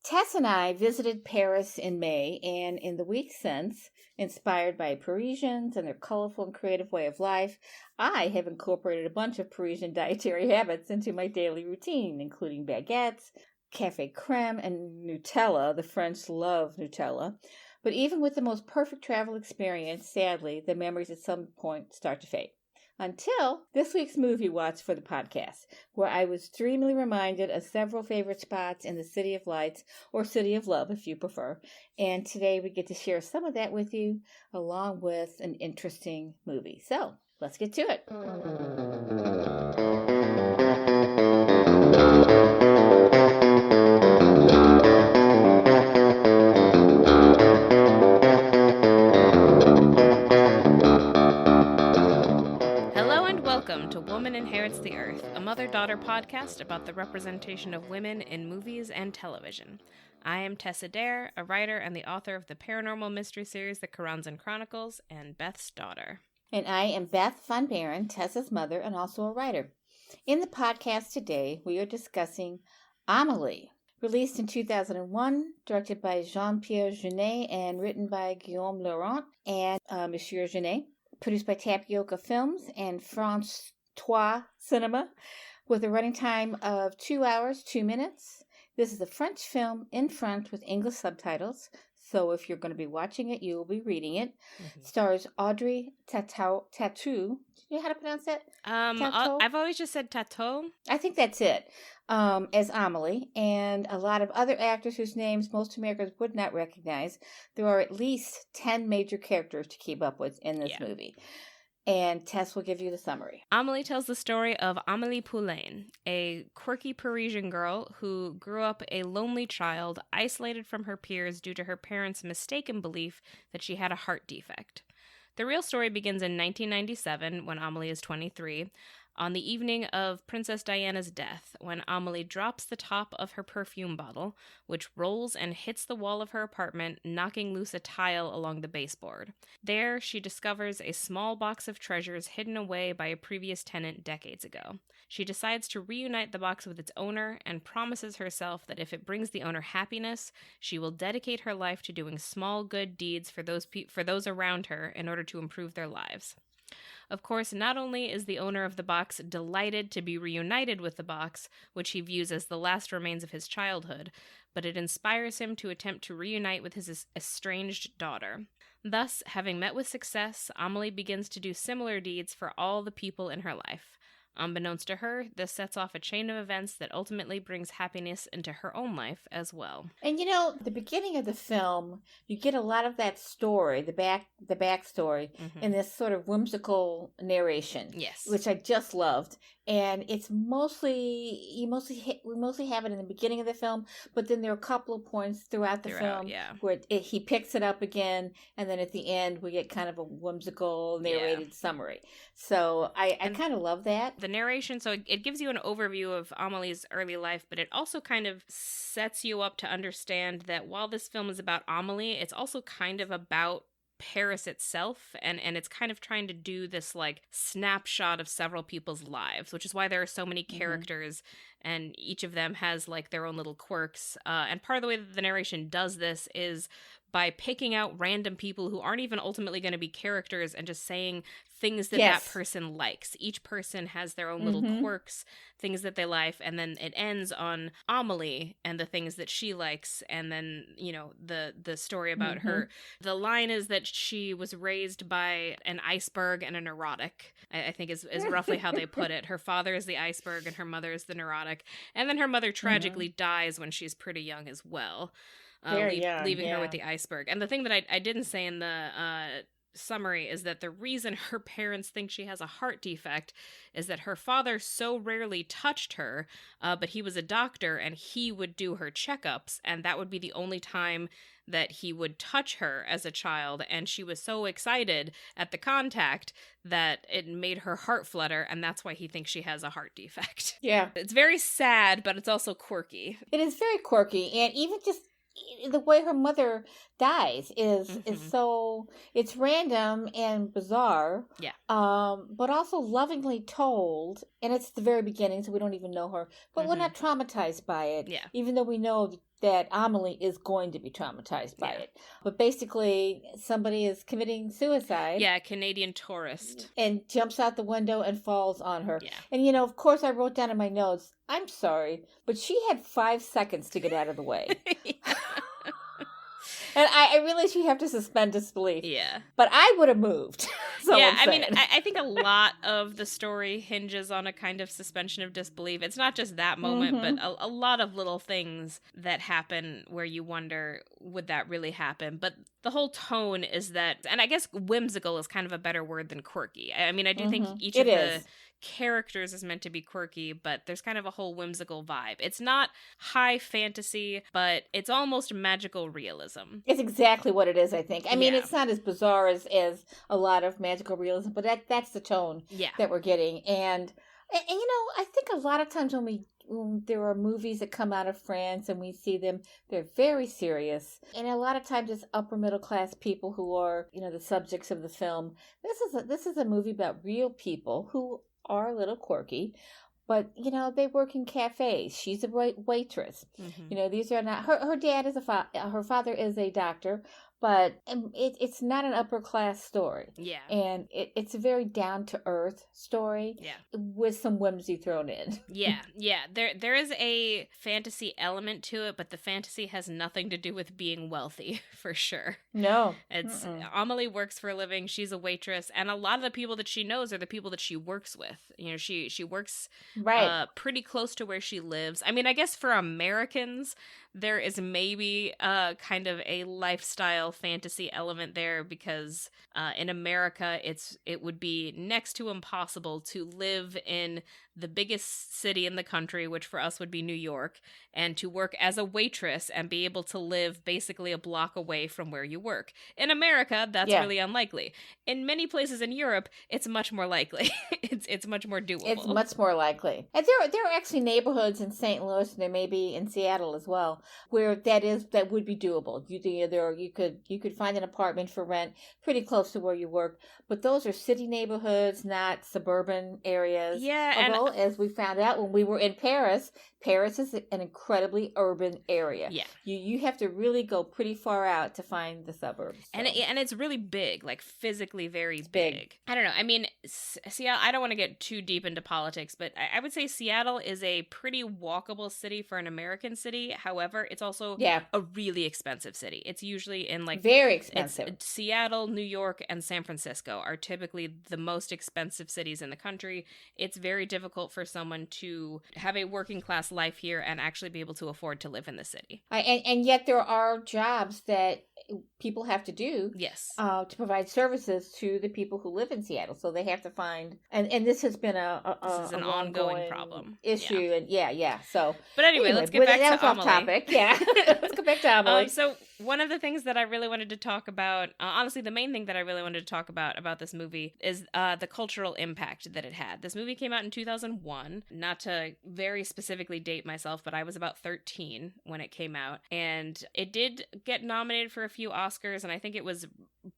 Tess and I visited Paris in May, and in the week since, inspired by Parisians and their colorful and creative way of life, I have incorporated a bunch of Parisian dietary habits into my daily routine, including baguettes, cafe creme, and Nutella. The French love Nutella. But even with the most perfect travel experience, sadly, the memories at some point start to fade. Until this week's movie watch for the podcast, where I was dreamily reminded of several favorite spots in the City of Lights, or City of Love if you prefer. And today we get to share some of that with you, along with an interesting movie. So, let's get to it. Welcome to Woman Inherits the Earth, a mother-daughter podcast about the representation of women in movies and television. I am Tess Adair, a writer and the author of the paranormal mystery series The Karanzan Chronicles, and Beth's daughter. And I am Beth Von Baron, Tessa's mother and also a writer. In the podcast today, we are discussing Amelie, released in 2001, directed by Jean-Pierre Jeunet and written by Guillaume Laurent and Monsieur Jeunet. Produced by Tapioca Films and France 3 Cinema, with a running time of 2 hours, 2 minutes. This is a French film in French with English subtitles, so if you're going to be watching it, you will be reading it. Stars Audrey Tautou. Do you know how to pronounce that? I've always just said Tautou. I think that's it. As Amelie, and a lot of other actors whose names most Americans would not recognize. There are at least 10 major characters to keep up with in this movie. And Tess will give you the summary. Amelie tells the story of Amelie Poulain, a quirky Parisian girl who grew up a lonely child, isolated from her peers due to her parents' mistaken belief that she had a heart defect. The real story begins in 1997, when Amelie is 23, on the evening of Princess Diana's death, when Amelie drops the top of her perfume bottle, which rolls and hits the wall of her apartment, knocking loose a tile along the baseboard. There, she discovers a small box of treasures hidden away by a previous tenant decades ago. She decides to reunite the box with its owner and promises herself that if it brings the owner happiness, she will dedicate her life to doing small good deeds for those around her in order to improve their lives. Of course, not only is the owner of the box delighted to be reunited with the box, which he views as the last remains of his childhood, but it inspires him to attempt to reunite with his estranged daughter. Thus, having met with success, Amelie begins to do similar deeds for all the people in her life. Unbeknownst to her, this sets off a chain of events that ultimately brings happiness into her own life as well. And you know, the beginning of the film, you get a lot of that story, the backstory, in this sort of whimsical narration. Yes, which I just loved. And it's we mostly have it in the beginning of the film, but then there are a couple of points throughout the film where he picks it up again, and then at the end we get kind of a whimsical narrated summary. So I kind of love that. The narration, so it gives you an overview of Amelie's early life, but it also kind of sets you up to understand that while this film is about Amelie, it's also kind of about Paris itself, and it's kind of trying to do this like snapshot of several people's lives, which is why there are so many characters, and each of them has like their own little quirks. And part of the way that the narration does this is by picking out random people who aren't even ultimately going to be characters and just saying things that that person likes. Each person has their own little quirks, things that they like, and then it ends on Amelie and the things that she likes, and then, you know, the story about her. The line is that she was raised by an iceberg and a neurotic, I think is roughly how they put it. Her father is the iceberg and her mother is the neurotic. And then her mother tragically dies when she's pretty young as well. Leaving her with the iceberg. And the thing that I didn't say in the summary is that the reason her parents think she has a heart defect is that her father so rarely touched her, but he was a doctor and he would do her checkups, and that would be the only time that he would touch her as a child, and she was so excited at the contact that it made her heart flutter, and that's why he thinks she has a heart defect. Yeah. It's very sad, but it's also quirky. It is very quirky, and even just the way her mother dies is so, it's random and bizarre. Yeah. But also lovingly told, and it's the very beginning, so we don't even know her, but we're not traumatized by it. Yeah. Even though we know that Amelie is going to be traumatized by it. But basically, somebody is committing suicide. Yeah, Canadian tourist. And jumps out the window and falls on her. Yeah. And, of course, I wrote down in my notes, I'm sorry, but she had 5 seconds to get out of the way. And I realize you have to suspend disbelief. Yeah. But I would have moved. I mean, I think a lot of the story hinges on a kind of suspension of disbelief. It's not just that moment, but a lot of little things that happen where you wonder, would that really happen? But the whole tone is that, and I guess whimsical is kind of a better word than quirky. I mean, I do think each of the characters is meant to be quirky, but there's kind of a whole whimsical vibe. It's not high fantasy, but it's almost magical realism. It's exactly what it is, I think. I mean, it's not as bizarre as a lot of magical realism, but that's the tone that we're getting. And I think a lot of times when there are movies that come out of France and we see them, they're very serious. And a lot of times it's upper middle class people who are, the subjects of the film. This is a movie about real people who are a little quirky, but they work in cafes. She's a waitress. These are not her dad is her father is a doctor, but it's not an upper class story. Yeah, and it's a very down to earth story. Yeah, with some whimsy thrown in. Yeah. There is a fantasy element to it, but the fantasy has nothing to do with being wealthy, for sure. No, it's Amelie works for a living. She's a waitress, and a lot of the people that she knows are the people that she works with. She works pretty close to where she lives. I mean, I guess for Americans, there is maybe kind of a lifestyle fantasy element there because in America it would be next to impossible to live in the biggest city in the country, which for us would be New York, and to work as a waitress and be able to live basically a block away from where you work. In America, that's really unlikely. In many places in Europe, it's much more likely. It's much more doable. It's much more likely. And there are actually neighborhoods in St. Louis, and there may be in Seattle as well, where that would be doable. You could find an apartment for rent pretty close to where you work, but those are city neighborhoods, not suburban areas. Yeah, although, as we found out when we were in Paris is an incredibly urban area. Yeah, you have to really go pretty far out to find the suburbs. So. And it's really big, like physically very big. I don't know. I mean, Seattle. I don't want to get too deep into politics, but I would say Seattle is a pretty walkable city for an American city. However, it's also a really expensive city. It's usually in very expensive. Seattle, New York, and San Francisco are typically the most expensive cities in the country. It's very difficult for someone to have a working class life here and actually be able to afford to live in the city. And yet there are jobs that people have to do to provide services to the people who live in Seattle. So they have to find, and this has been an ongoing problem issue. And so. But anyway, let's get back to Amelie. Off topic. Yeah, let's go back to Amelie. So one of the things that I really wanted to talk about, honestly, the main thing that I really wanted to talk about this movie is the cultural impact that it had. This movie came out in 2001. Not to very specifically date myself, but I was about 13 when it came out, and it did get nominated for a few Oscars, and I think it was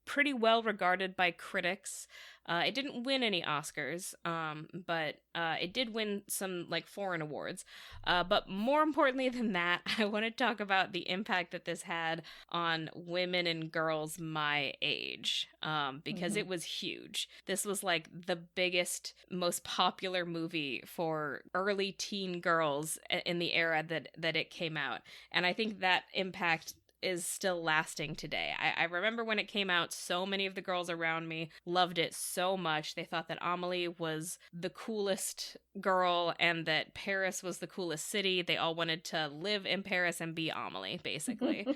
pretty well regarded by critics. It didn't win any Oscars, but it did win some foreign awards. But more importantly than that, I want to talk about the impact that this had on women and girls my age, because it was huge. This was the biggest, most popular movie for early teen girls in the era that it came out, and I think that impact is still lasting today. I remember when it came out, so many of the girls around me loved it so much. They thought that Amelie was the coolest girl and that Paris was the coolest city. They all wanted to live in Paris and be Amelie, basically.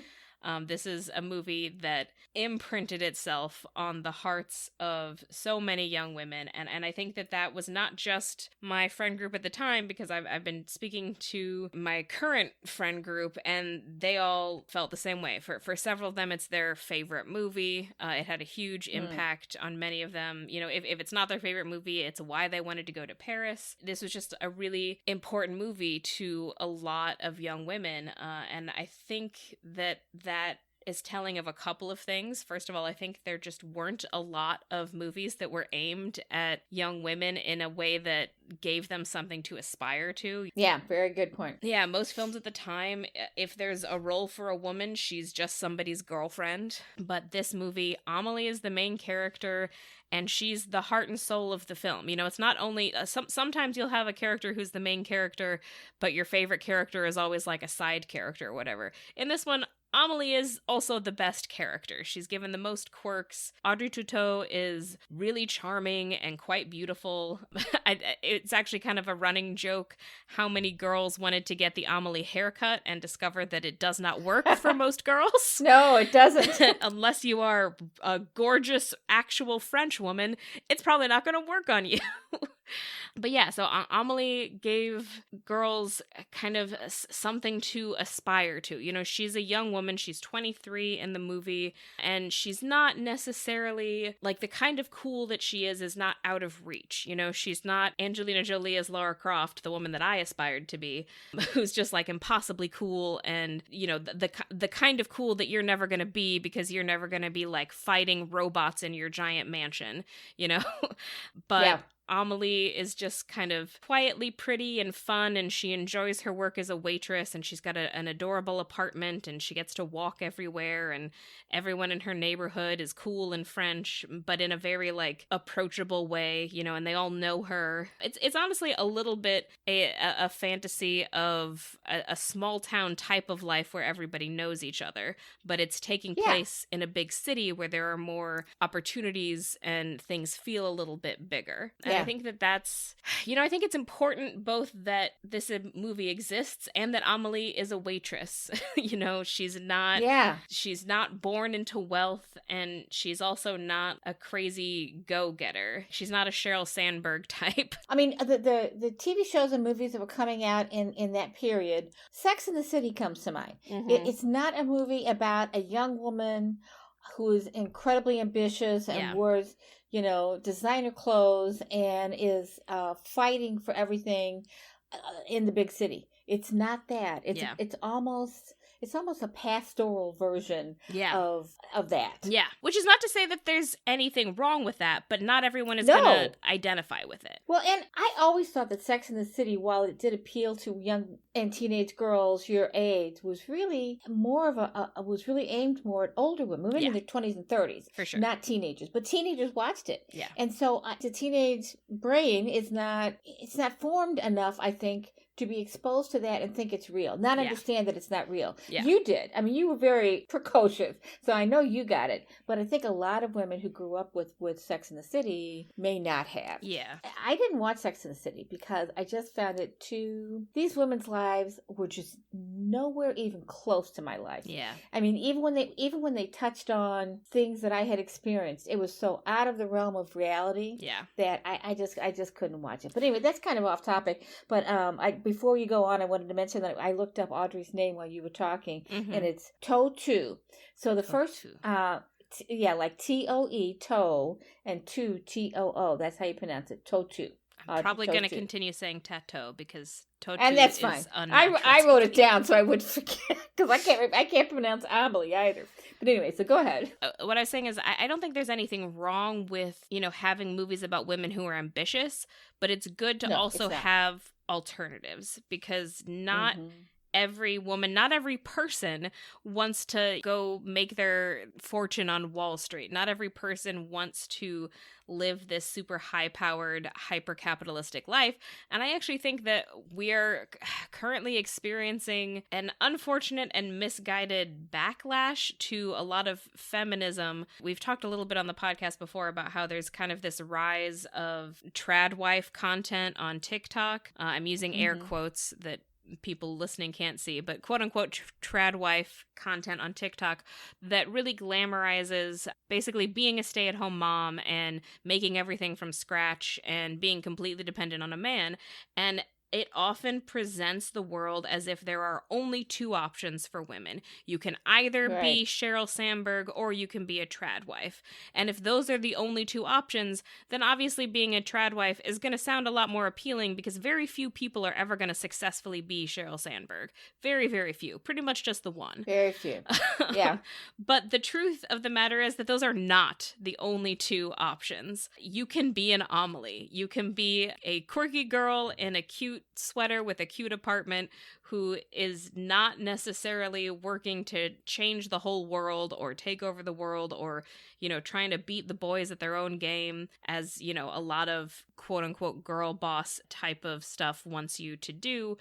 This is a movie that imprinted itself on the hearts of so many young women, and I think that was not just my friend group at the time, because I've been speaking to my current friend group, and they all felt the same way. For several of them, it's their favorite movie. It had a huge impact on many of them. If it's not their favorite movie, it's why they wanted to go to Paris. This was just a really important movie to a lot of young women, and I think that is telling of a couple of things. First of all, I think there just weren't a lot of movies that were aimed at young women in a way that gave them something to aspire to. Yeah, very good point. Yeah, most films at the time, if there's a role for a woman, she's just somebody's girlfriend. But this movie, Amelie is the main character, and she's the heart and soul of the film. You know, it's not only sometimes you'll have a character who's the main character, but your favorite character is always like a side character or whatever. In this one, Amelie is also the best character. She's given the most quirks. Audrey Tautou is really charming and quite beautiful. It's actually kind of a running joke how many girls wanted to get the Amelie haircut and discovered that it does not work for most girls. No, it doesn't. Unless you are a gorgeous actual French woman, it's probably not going to work on you. But yeah, so Amelie gave girls kind of something to aspire to. You know, she's a young woman. She's 23 in the movie, and she's not necessarily, like, the kind of cool that she is not out of reach. You know, she's not Angelina Jolie as Lara Croft, the woman that I aspired to be, who's just, like, impossibly cool and, you know, the kind of cool that you're never going to be because you're never going to be, like, fighting robots in your giant mansion, you know? But... yeah. Amelie is just kind of quietly pretty and fun, and she enjoys her work as a waitress, and she's got an adorable apartment, and she gets to walk everywhere, and everyone in her neighborhood is cool and French, but in a very, like, approachable way, you know, and they all know her. It's honestly a little bit a fantasy of a small town type of life where everybody knows each other, but it's taking place in a big city where there are more opportunities and things feel a little bit bigger. And I think that's, you know, I think it's important both that this movie exists and that Amelie is a waitress. You know, she's not born into wealth, and she's also not a crazy go-getter. She's not a Sheryl Sandberg type. I mean, the TV shows and movies that were coming out in that period, Sex and the City comes to mind. Mm-hmm. It's not a movie about a young woman who is incredibly ambitious and wears, you know, designer clothes and is fighting for everything in the big city. It's not that. It's almost a pastoral version of that. Yeah, which is not to say that there's anything wrong with that, but not everyone is going to identify with it. Well, and I always thought that Sex and the City, while it did appeal to young and teenage girls your age, was really more of was really aimed more at older women in their 20s and 30s. For sure. Not teenagers, but teenagers watched it. Yeah. And so the teenage brain it's not formed enough, I think, to be exposed to that and think it's real. Not understand that it's not real. Yeah. You did. I mean, you were very precocious, so I know you got it. But I think a lot of women who grew up with Sex and the City may not have. Yeah. I didn't watch Sex and the City because I just found it these women's lives were just nowhere even close to my life. Yeah. I mean, even when they touched on things that I had experienced, it was so out of the realm of reality that I just couldn't watch it. But anyway, that's kind of off topic. But before you go on, I wanted to mention that I looked up Audrey's name while you were talking, and it's Tautou. So the first, like T-O-E, toe, and two, T-O-O. That's how you pronounce it, Tautou. I'm probably going to continue saying tattoo because Tautou and that's fine. I wrote it down so I would forget because I can't pronounce Amelie either. But anyway, so go ahead. What I was saying is I don't think there's anything wrong with, you know, having movies about women who are ambitious, but it's good to also have alternatives because not every woman, not every person wants to go make their fortune on Wall Street. Not every person wants to live this super high-powered, hyper-capitalistic life. And I actually think that we are currently experiencing an unfortunate and misguided backlash to a lot of feminism. We've talked a little bit on the podcast before about how there's kind of this rise of trad wife content on TikTok. I'm using air quotes that people listening can't see, but quote-unquote trad wife content on TikTok that really glamorizes basically being a stay-at-home mom and making everything from scratch and being completely dependent on a man. And it often presents the world as if there are only two options for women. You can either be Right. Sheryl Sandberg or you can be a trad wife. And if those are the only two options, then obviously being a trad wife is going to sound a lot more appealing because very few people are ever going to successfully be Sheryl Sandberg. Very, very few. Pretty much just the one. Very few. Yeah. But the truth of the matter is that those are not the only two options. You can be an Amelie. You can be a quirky girl in a cute sweater with a cute apartment who is not necessarily working to change the whole world or take over the world or, trying to beat the boys at their own game, as, a lot of quote unquote girl boss type of stuff wants you to do.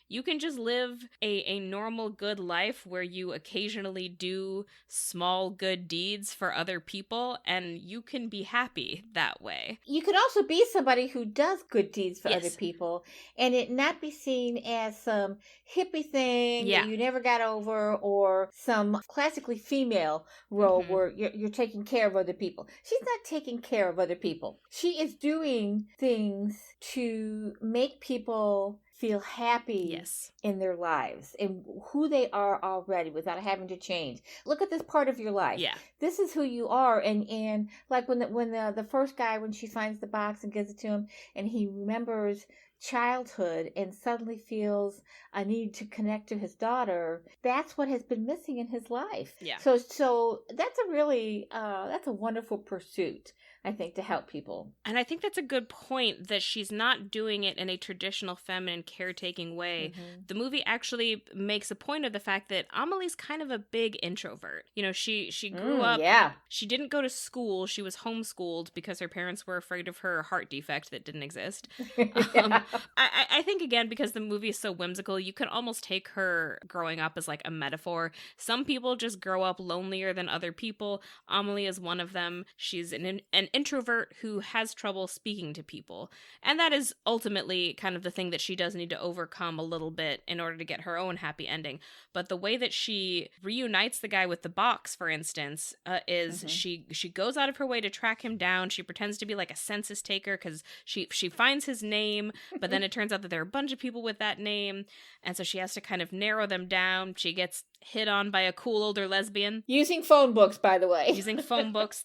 You can just live a normal good life where you occasionally do small good deeds for other people, and you can be happy that way. You could also be somebody who does good deeds for Yes. other people and it not be seen as some hippie thing Yeah. that you never got over or some classically female role Mhm. where you're taking care of other people. She's not taking care of other people. She is doing things to make people feel happy Yes. in their lives and who they are already without having to change. Look at this part of your life. Yeah. This is who you are. And like when the first guy, when she finds the box and gives it to him and he remembers childhood and suddenly feels a need to connect to his daughter, that's what has been missing in his life. Yeah. So that's a really that's a wonderful pursuit, I think, to help people. And I think that's a good point, that she's not doing it in a traditional feminine caretaking way. Mm-hmm. The movie actually makes a point of the fact that Amelie's kind of a big introvert. She grew up. Yeah. She didn't go to school. She was homeschooled because her parents were afraid of her heart defect that didn't exist. Yeah. I think, again, because the movie is so whimsical, you can almost take her growing up as like a metaphor. Some people just grow up lonelier than other people. Amelie is one of them. She's an introvert who has trouble speaking to people. And that is ultimately kind of the thing that she does need to overcome a little bit in order to get her own happy ending. But the way that she reunites the guy with the box, for instance, is she goes out of her way to track him down. She pretends to be like a census taker because she finds his name, but then it turns out that there are a bunch of people with that name. And so she has to kind of narrow them down. She gets hit on by a cool older lesbian. Using phone books, by the way. Using phone books.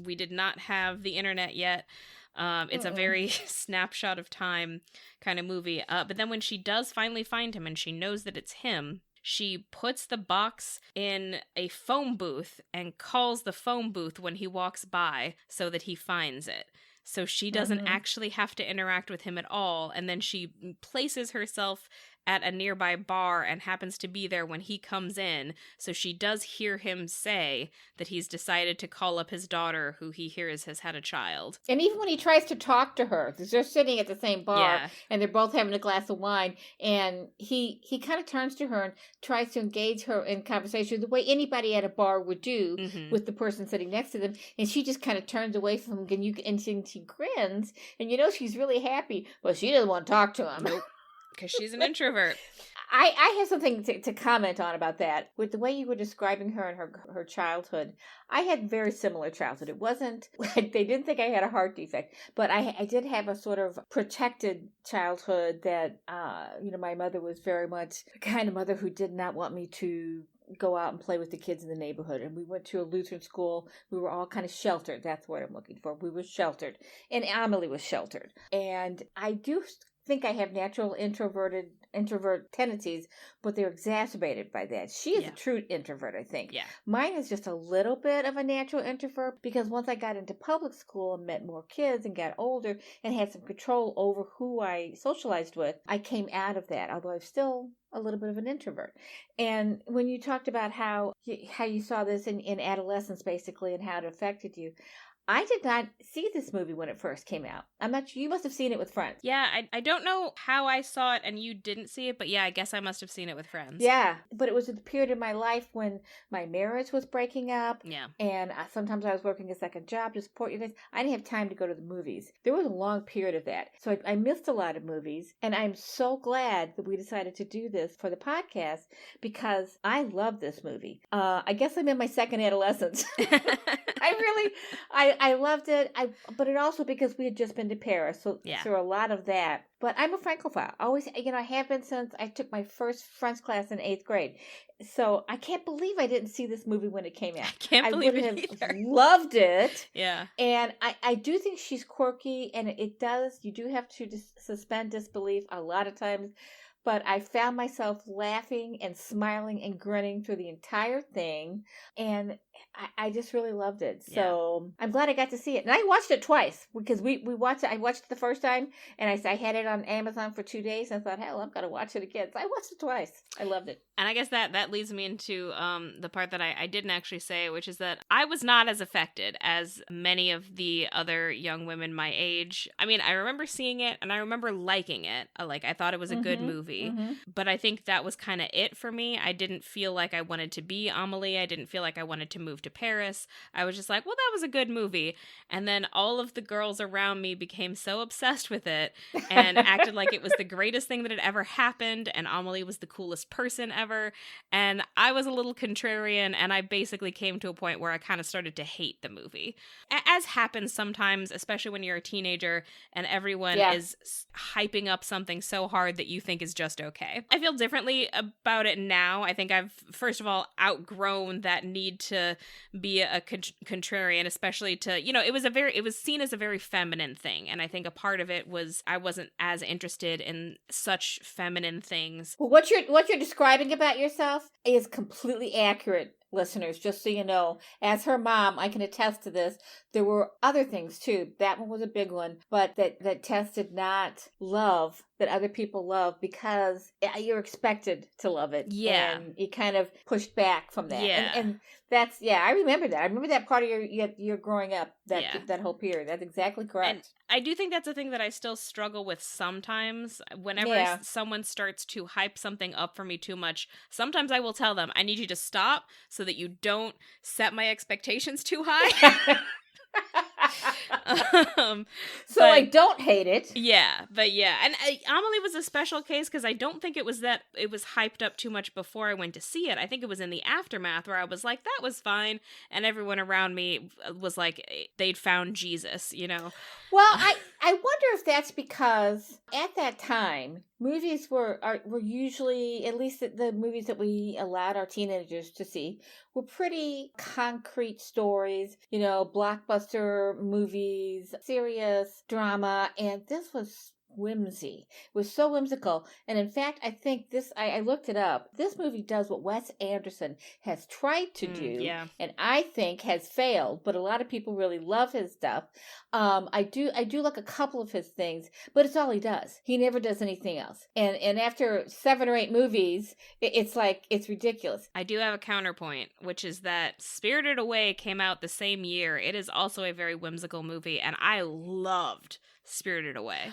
We did not have the internet yet. It's a very snapshot of time kind of movie. But then when she does finally find him and she knows that it's him, she puts the box in a phone booth and calls the phone booth when he walks by so that he finds it. So she doesn't actually have to interact with him at all. And then she places herself at a nearby bar and happens to be there when he comes in. So she does hear him say that he's decided to call up his daughter, who he hears has had a child. And even when he tries to talk to her, because they're sitting at the same bar and they're both having a glass of wine, and he kind of turns to her and tries to engage her in conversation the way anybody at a bar would do with the person sitting next to them. And she just kind of turns away from him and she grins, and she's really happy, but she doesn't want to talk to him. Nope. Because she's an introvert. I have something to comment on about that. With the way you were describing her and her childhood, I had very similar childhood. It wasn't like they didn't think I had a heart defect, but I did have a sort of protected childhood that, my mother was very much the kind of mother who did not want me to go out and play with the kids in the neighborhood. And we went to a Lutheran school. We were all kind of sheltered. That's what I'm looking for. We were sheltered. And Amelie was sheltered. And I do think I have natural introvert tendencies, but they're exacerbated by that. She is a true introvert, I think. Yeah. Mine is just a little bit of a natural introvert because once I got into public school and met more kids and got older and had some control over who I socialized with, I came out of that, although I'm still a little bit of an introvert. And when you talked about how you saw this in adolescence, basically, and how it affected you, I did not see this movie when it first came out. I'm not sure. You must have seen it with friends. Yeah, I don't know how I saw it and you didn't see it, but yeah, I guess I must have seen it with friends. Yeah, but it was a period in my life when my marriage was breaking up. Yeah. And sometimes I was working a second job to support you guys. I didn't have time to go to the movies. There was a long period of that. So I missed a lot of movies. And I'm so glad that we decided to do this for the podcast because I love this movie. I guess I'm in my second adolescence. I loved it. But it also because we had just been to Paris, so a lot of that. But I'm a Francophile. Always, I have been since I took my first French class in 8th grade. So I can't believe I didn't see this movie when it came out. I can't believe it either. Loved it. Yeah. And I do think she's quirky, and it does. You do have to suspend disbelief a lot of times. But I found myself laughing and smiling and grinning through the entire thing. And I just really loved it. So I'm glad I got to see it. And I watched it twice because we watched it. I watched it the first time and I had it on Amazon for 2 days. And I thought, hell, I'm going to watch it again. So I watched it twice. I loved it. And I guess that leads me into the part that I didn't actually say, which is that I was not as affected as many of the other young women my age. I mean, I remember seeing it and I remember liking it. I thought it was a good movie. But I think that was kind of it for me. I didn't feel like I wanted to be Amelie. I didn't feel like I wanted to move to Paris. I was just like, well, that was a good movie. And then all of the girls around me became so obsessed with it and acted like it was the greatest thing that had ever happened. And Amelie was the coolest person ever. And I was a little contrarian. And I basically came to a point where I kind of started to hate the movie. As happens sometimes, especially when you're a teenager and everyone is hyping up something so hard that you think is just okay. I feel differently about it now. I think I've, first of all, outgrown that need to be a contrarian, especially to, it was seen as a very feminine thing. And I think a part of it was I wasn't as interested in such feminine things. Well, what you're describing about yourself is completely accurate. Listeners, just so you know, as her mom, I can attest to this. There were other things too. That one was a big one, but that Tess did not love that other people love because you're expected to love it. Yeah. And you kind of pushed back from that. Yeah. And that's, I remember that. I remember that part of your growing up, that whole period. That's exactly correct. And I do think that's a thing that I still struggle with sometimes. Whenever someone starts to hype something up for me too much, sometimes I will tell them, I need you to stop so that you don't set my expectations too high. So I don't hate it. Yeah, but and Amelie was a special case because I don't think it was that it was hyped up too much before I went to see it. I think it was in the aftermath where I was like, that was fine, and everyone around me was like, they'd found Jesus, Well, I wonder if that's because at that time movies were usually, at least the movies that we allowed our teenagers to see, were pretty concrete stories, blockbuster movies, serious drama, and this was whimsy. It was so whimsical. And in fact, I think I looked it up. This movie does what Wes Anderson has tried to do, and I think has failed, but a lot of people really love his stuff. I do like a couple of his things, but it's all he does. He never does anything else. And after 7 or 8 movies, it's like, it's ridiculous. I do have a counterpoint, which is that Spirited Away came out the same year. It is also a very whimsical movie, and I loved Spirited Away.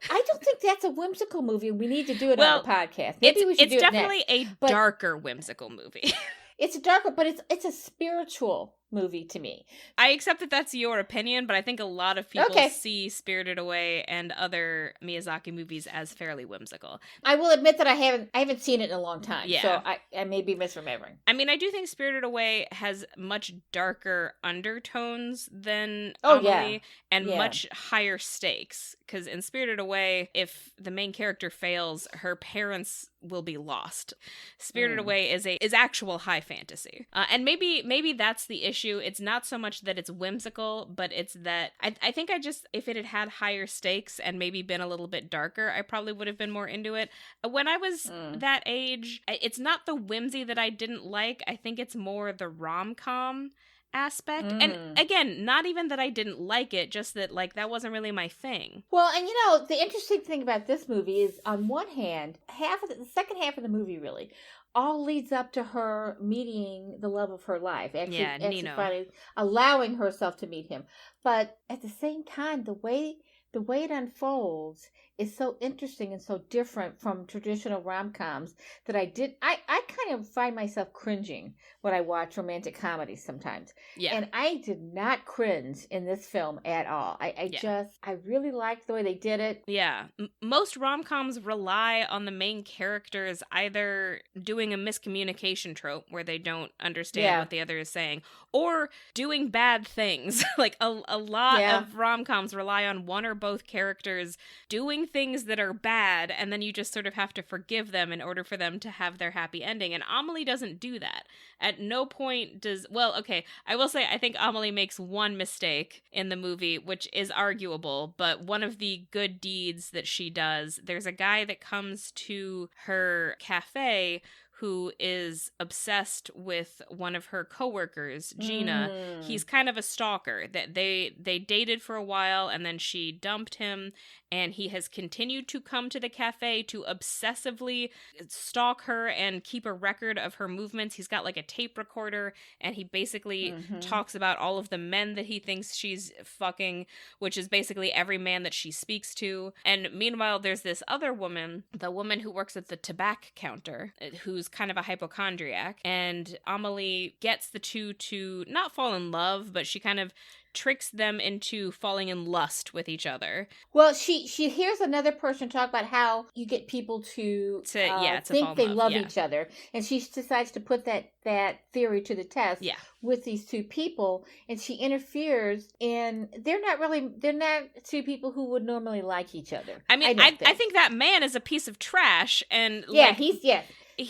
I don't think that's a whimsical movie. We need to do it on a podcast. Maybe we should do it next. It's definitely a darker whimsical movie. It's darker, but it's a spiritual movie to me. I accept that that's your opinion, but I think a lot of people see Spirited Away and other Miyazaki movies as fairly whimsical. I will admit that I haven't seen it in a long time, so I may be misremembering. I mean, I do think Spirited Away has much darker undertones than Amelie and much higher stakes, because in Spirited Away, if the main character fails, her parents will be lost. Spirited Away is actual high fantasy. And maybe that's the issue. It's not so much that it's whimsical, but it's that I think if it had higher stakes and maybe been a little bit darker, I probably would have been more into it. When I was that age, it's not the whimsy that I didn't like. I think it's more the rom-com aspect. And again, not even that I didn't like it, just that that wasn't really my thing. Well, and the interesting thing about this movie is, on one hand, the second half of the movie really all leads up to her meeting the love of her life. Actually finally allowing herself to meet him. But at the same time, the way it unfolds is so interesting and so different from traditional rom-coms that I kind of find myself cringing when I watch romantic comedies sometimes. Yeah. And I did not cringe in this film at all. I really liked the way they did it. Yeah. Most rom-coms rely on the main characters either doing a miscommunication trope where they don't understand what the other is saying, or doing bad things. Like a lot of rom-coms rely on one or both characters doing things that are bad, and then you just sort of have to forgive them in order for them to have their happy ending. And Amelie doesn't do that. At no point does... Well, okay, I will say I think Amelie makes one mistake in the movie, which is arguable, but one of the good deeds that she does, there's a guy that comes to her cafe who is obsessed with one of her coworkers, Gina. He's kind of a stalker. That they dated for a while, and then she dumped him, and he has continued to come to the cafe to obsessively stalk her and keep a record of her movements. He's got like a tape recorder, and he basically talks about all of the men that he thinks she's fucking, which is basically every man that she speaks to. And meanwhile, there's this other woman, the woman who works at the tobacco counter, who's kind of a hypochondriac, and Amelie gets the two to not fall in love, but she kind of tricks them into falling in lust with each other. Well, she hears another person talk about how you get people to think they love each other, and she decides to put that theory to the test with these two people, and she interferes, and they're not two people who would normally like each other. I mean, I think that man is a piece of trash, and he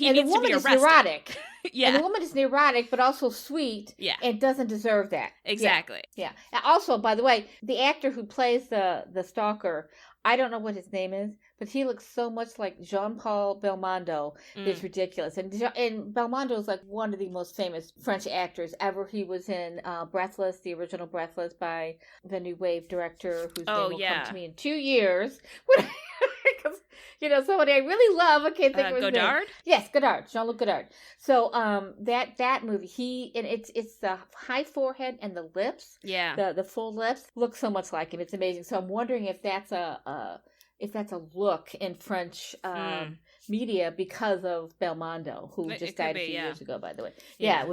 and needs to be arrested. Is neurotic. Yeah. And the woman is neurotic, but also sweet. Yeah. And doesn't deserve that. Exactly. Yeah. Also, by the way, the actor who plays the stalker, I don't know what his name is, but he looks so much like Jean-Paul Belmondo. It's ridiculous. And Belmondo is like one of the most famous French actors ever. He was in Breathless, the original Breathless by the New Wave director whose name will come to me in 2 years. Somebody I really love. I can't think of his Godard? name. Yes, Godard. Jean-Luc Godard. So that movie, it's the high forehead and the lips. Yeah. The full lips look so much like him. It's amazing. So I'm wondering if that's a look in French media because of Belmondo, who just died a few years ago, by the way. Yeah,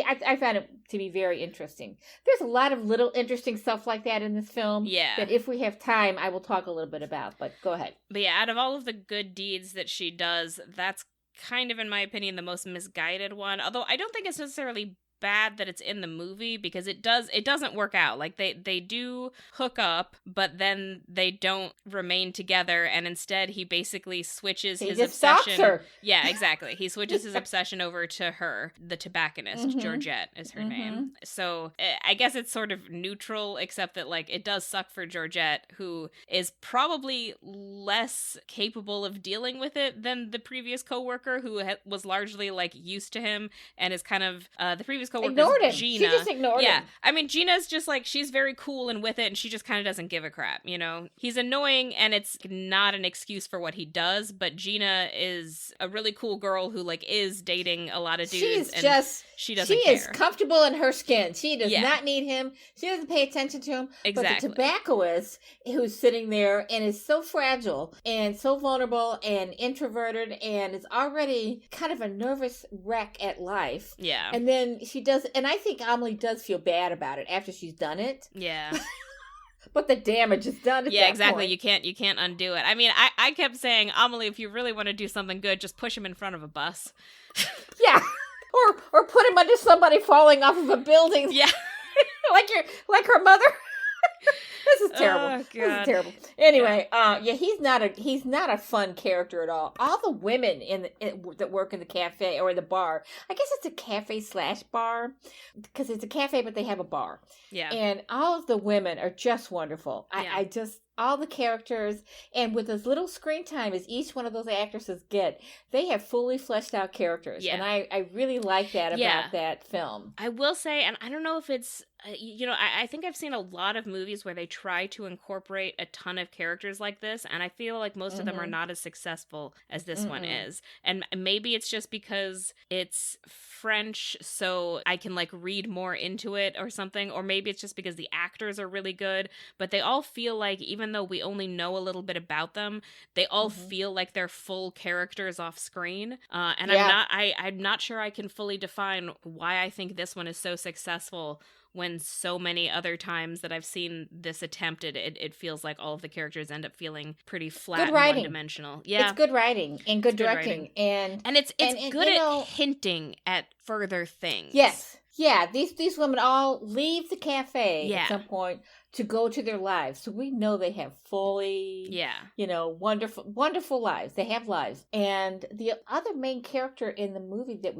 I found it to be very interesting. There's a lot of little interesting stuff like that in this film that if we have time, I will talk a little bit about, but go ahead. But yeah, out of all of the good deeds that she does, that's kind of, in my opinion, the most misguided one. Although I don't think it's necessarily bad that it's in the movie, because it doesn't work out. Like they do hook up, but then they don't remain together, and instead he basically switches his obsession. Her. Yeah, exactly. He switches his obsession over to her, the tobacconist. Georgette is her name. So I guess it's sort of neutral, except that like it does suck for Georgette, who is probably less capable of dealing with it than the previous coworker, who was largely like used to him and is kind of the previous coworker ignored him. Gina. She just ignored him. Yeah. I mean, Gina's just like, she's very cool and with it, and she just kind of doesn't give a crap, He's annoying, and it's not an excuse for what he does, but Gina is a really cool girl who like is dating a lot of dudes. She is comfortable in her skin. She does not need him. She doesn't pay attention to him. Exactly. But the tobaccoist who's sitting there and is so fragile and so vulnerable and introverted and is already kind of a nervous wreck at life. Yeah. And then she does, and I think Amelie does feel bad about it after she's done it. Yeah. But the damage is done at that exactly. point. You can't undo it. I mean, I kept saying, Amelie, if you really want to do something good, just push him in front of a bus. Yeah. Or put him under somebody falling off of a building. Yeah. like her mother. This is terrible. Oh, God. This is terrible. Anyway, he's not a fun character at all. All the women that work in the cafe or in the bar, I guess it's a cafe / bar, because it's a cafe but they have a bar. Yeah. And all of the women are just wonderful. I just all the characters, and with as little screen time as each one of those actresses get, they have fully fleshed out characters. Yeah. And I really like that about that film. I will say, and I don't know if it's, I think I've seen a lot of movies where they try to incorporate a ton of characters like this, and I feel like most of them are not as successful as this one is. And maybe it's just because it's French, so I can like read more into it or something, or maybe it's just because the actors are really good, but they all feel like, even even though we only know a little bit about them, they all feel like they're full characters off screen. And I'm not sure I can fully define why I think this one is so successful when so many other times that I've seen this attempted, it feels like all of the characters end up feeling pretty flat and one-dimensional. Yeah. It's good writing and good directing. And it's good at hinting at further things. Yes. Yeah, these women all leave the cafe at some point to go to their lives. So we know they have fully, wonderful lives. They have lives. And the other main character in the movie that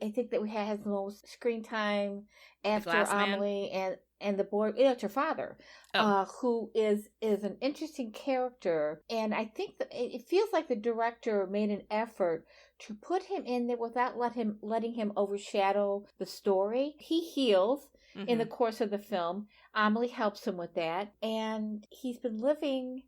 I think that we has the most screen time after Amelie and the boy, it's her father, who is an interesting character. And I think that it feels like the director made an effort to put him in there without letting him overshadow the story. He heals in the course of the film. Amelie helps him with that. And he's been living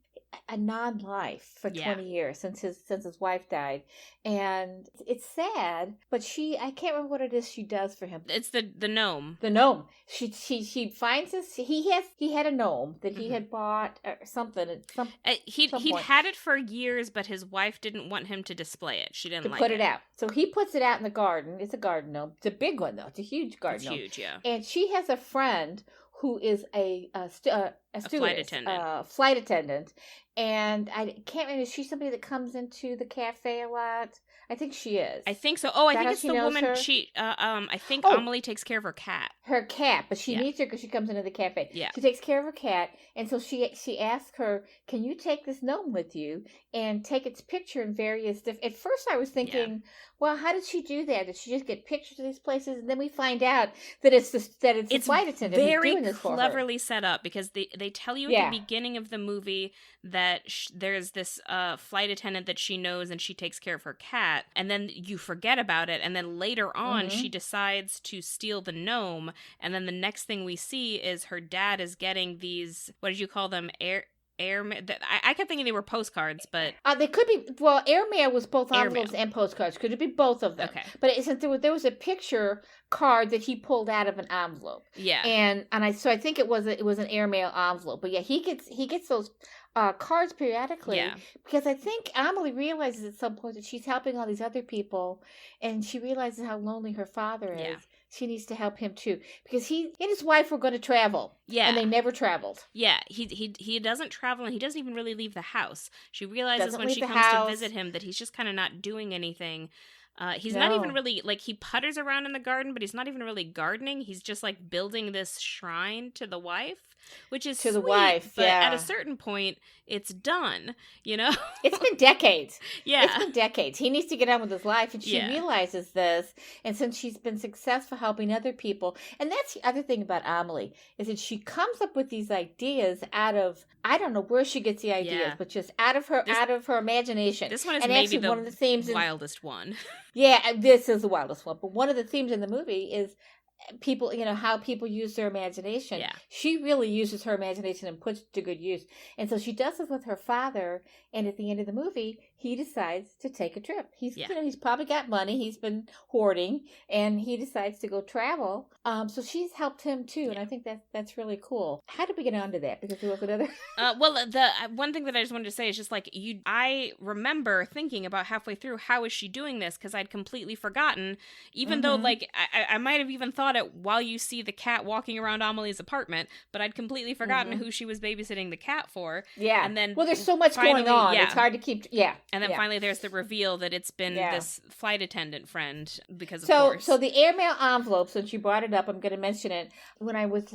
a non-life for 20 years since his wife died. And it's sad, but I can't remember what it is she does for him. It's the gnome. The gnome. She finds this. He had a gnome that he had bought or something at some he'd had it for years, but his wife didn't want him to display it. She didn't put it out. So he puts it out in the garden. It's a garden gnome. It's a big one though. It's a huge garden gnome. Huge, yeah. And she has a friend who is a flight attendant, and I can't remember. Is she somebody that comes into the cafe a lot? I think she is. I think so. Oh, I think it's the woman. Her? I think Amelie takes care of her cat. Her cat, but she needs her because she comes into the cafe. Yeah, she takes care of her cat, and so she asks her, "Can you take this gnome with you and take its picture in various?" At first, I was thinking, well, how did she do that? Did she just get pictures of these places? And then we find out that it's the flight attendant who's doing this for her. Very cleverly set up because they tell you at the beginning of the movie that there's this flight attendant that she knows and she takes care of her cat, and then you forget about it, and then later on she decides to steal the gnome, and then the next thing we see is her dad is getting these, what did you call them, I kept thinking they were postcards, but they could be. Well, airmail was both envelopes and postcards. Could it be both of them? Okay, but since there was a picture card that he pulled out of an envelope. Yeah, and I think it was an airmail envelope. But yeah, he gets those cards periodically. Yeah, because I think Amelie realizes at some point that she's helping all these other people, and she realizes how lonely her father is. Yeah. She needs to help him too, because he and his wife were going to travel. Yeah, and they never traveled. Yeah, he doesn't travel, and he doesn't even really leave the house. She realizes when she comes to visit him that he's just kind of not doing anything. He's not even really, like, he putters around in the garden, but he's not even really gardening. He's just, like, building this shrine to the wife, which is sweet, the wife, but at a certain point, it's done, It's been decades. Yeah. It's been decades. He needs to get on with his life, and she realizes this, and since she's been successful helping other people, and that's the other thing about Amelie, is that she comes up with these ideas out of, I don't know where she gets the ideas, but just out of her imagination. This one is and maybe one of the themes wildest one. Yeah, this is the wildest one. But one of the themes in the movie is people, how people use their imagination. Yeah. She really uses her imagination and puts it to good use. And so she does this with her father. And at the end of the movie, he decides to take a trip. He's probably got money. He's been hoarding, and he decides to go travel. So she's helped him too, and I think that's really cool. How did we get onto that? Because there was another. Well, the one thing that I just wanted to say is just like I remember thinking about halfway through, how is she doing this? Because I'd completely forgotten, even though like I might have even thought it while you see the cat walking around Amelie's apartment, but I'd completely forgotten who she was babysitting the cat for. Yeah, and then there's so much going on. Yeah. It's hard to keep. Yeah, and then finally there's the reveal that it's been this flight attendant friend because of course. So the airmail envelope, since you brought it up, I'm going to mention it. When I was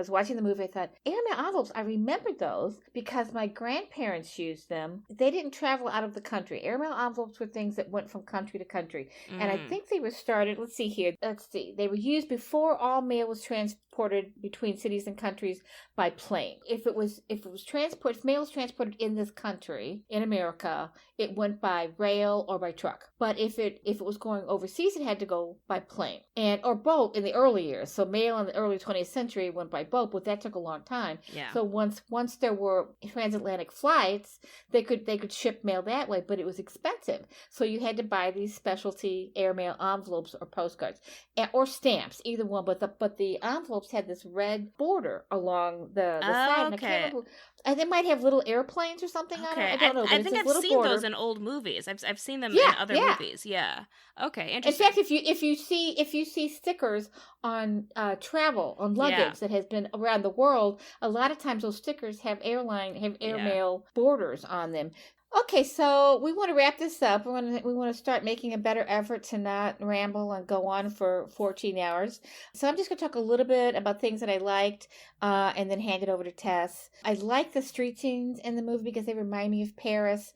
watching the movie, I thought airmail envelopes. I remembered those because my grandparents used them. They didn't travel out of the country. Airmail envelopes were things that went from country to country, and I think they were started. Let's see. They were used before all mail was transported between cities and countries by plane. If mail was transported in this country, in America, it went by rail or by truck. But if it was going overseas, it had to go by plane or boat in the early years. So mail in the early 20th century went by boat, but that took a long time. Yeah. So once there were transatlantic flights, they could ship mail that way, but it was expensive. So you had to buy these specialty airmail envelopes or postcards or stamps. either one, but the envelopes had this red border along the side. And I can't remember. They might have little airplanes or something on it. I don't know. But I think I've seen those in old movies. I've seen them in other movies. Yeah. Okay. Interesting. In fact, if you see stickers on travel on luggage that has been around the world, a lot of times those stickers have airmail borders on them. Okay, so we want to wrap this up. We want to start making a better effort to not ramble and go on for 14 hours. So I'm just going to talk a little bit about things that I liked and then hand it over to Tess. I like the street scenes in the movie because they remind me of Paris.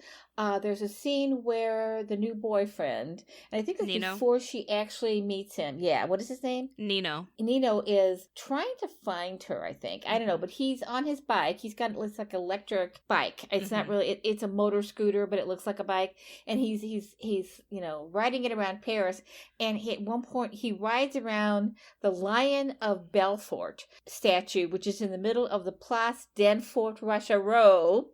There's a scene where the new boyfriend, and I think it's before she actually meets him. Yeah, what is his name? Nino. Nino is trying to find her, I think. I don't know, but he's on his bike. He's got, it looks like an electric bike. It's not really, it's a motor scooter, but it looks like a bike. And he's riding it around Paris. And at one point, he rides around the Lion of Belfort statue, which is in the middle of the Place d'Enfort Rochereau,